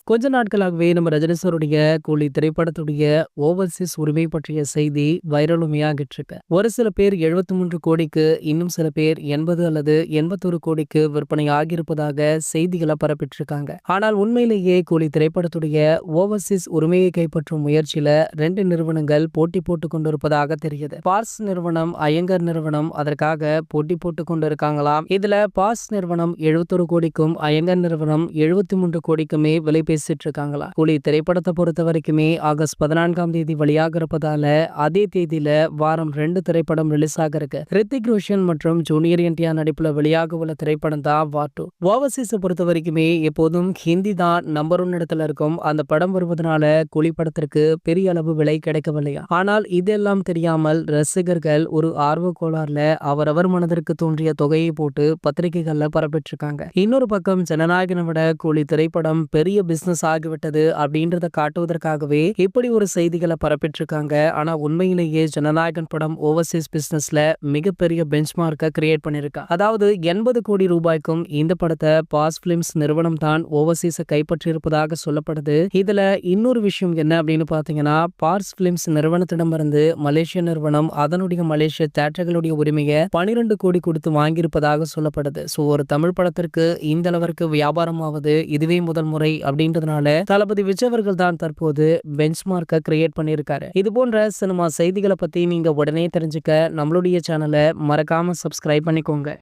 கொஞ்ச நாட்களாகவே நம்ம ரஜினி சாருடைய கூலி திரைப்படத்துடைய ஓவர்சீஸ் உரிமை பற்றிய செய்தி வைரலுமையாகிட்டு இருக்கு. ஒரு சில பேர் 73 கோடிக்கு, இன்னும் சில பேர் 80 அல்லது 81 கோடிக்கு விற்பனை ஆகியிருப்பதாக செய்திகளை பரப்பிட்டு இருக்காங்க. ஆனால் உண்மையிலேயே கூலி திரைப்படத்துடைய ஓவர்சீஸ் உரிமையை கைப்பற்றும் முயற்சியில 2 நிறுவனங்கள் போட்டி போட்டுக் கொண்டிருப்பதாக தெரியுது. பாஸ் நிறுவனம், ஐயங்கர் நிறுவனம் அதற்காக போட்டி போட்டுக் கொண்டிருக்காங்களாம். இதுல பாஸ் நிறுவனம் 71 கோடிக்கும், ஐயங்கர் நிறுவனம் 73 கோடிக்குமே விலை பேசிட்டு இருக்காங்களா. கூலி திரைப்படத்தை பொறுத்த வரைக்குமே ஆகஸ்ட் 14ஆம் தேதி வெளியாக இருப்பதால அதே தேதியில வாரம் 2 திரைப்படம் ரிலீஸ் ஆக இருக்கு. ரித்திக் ரோஷன் மற்றும் ஜூனியர் என்டிஆர் நடிப்புல வெளியாக உள்ள திரைப்படம் தான் வார் 2. ஓவர்சீஸை பொறுத்த வரைக்குமே எப்போதும் ஹிந்தி தான் நம்பர் 1 இடத்துல இருக்கும். அந்த படம் வருவதனால கூலி படத்திற்கு பெரிய அளவு விலை கிடைக்கவில்லையா. ஆனால் இதெல்லாம் தெரியாமல் ரசிகர்கள் ஒரு ஆர்வ கோளாறுல அவரவர் மனதிற்கு தோன்றிய தொகையை போட்டு பத்திரிகைகள்ல பரப்பிட்டு இருக்காங்க. இன்னொரு பக்கம் ஜனநாயகனை விட கூலி திரைப்படம் பெரிய பிசினஸ் ஆகிவிட்டது அப்படின்றத காட்டுவதற்காகவே இப்படி ஒரு செய்திகளை பரப்பிட்டு இருக்காங்க. ஆனா உண்மையிலேயே ஜனநாயகன் படம் ஓவர்சீஸ் பிசினஸ்ல மிகப்பெரிய பெஞ்ச்மார்க்கை கிரியேட் பண்ணிருக்கா. அதாவது 80 கோடி ரூபாய்க்கும் இந்த படத்தை பாஸ் பிலிம்ஸ் நிறுவனம் தான் ஓவர்சீஸை கைப்பற்றி இருப்பதாக சொல்லப்படுது. இதுல இன்னொரு விஷயம் என்ன அப்படின்னு பாத்தீங்கன்னா, பாஸ் பிலிம்ஸ் நிறுவனத்திடமிருந்து மலேசிய நிறுவனம் அதனுடைய மலேசிய தியேட்டர்களுடைய உரிமையை 12 கோடி கொடுத்து வாங்கியிருப்பதாக சொல்லப்படுது. சோ ஒரு தமிழ் படத்திற்கு இந்த அளவிற்கு வியாபாரம் ஆவது இதுவே முதல் முறை அப்படின்றதுனால தளபதி விஜய் அவர்கள் தான் தற்போது பெஞ்ச்மார்க்கை கிரியேட் பண்ணியிருக்காரு. இது போன்ற சினிமா செய்திகளை பத்தி நீங்க உடனே தெரிஞ்சுக்க நம்மளுடைய சேனலை மறக்காம சப்ஸ்கிரைப் பண்ணிக்கோங்க.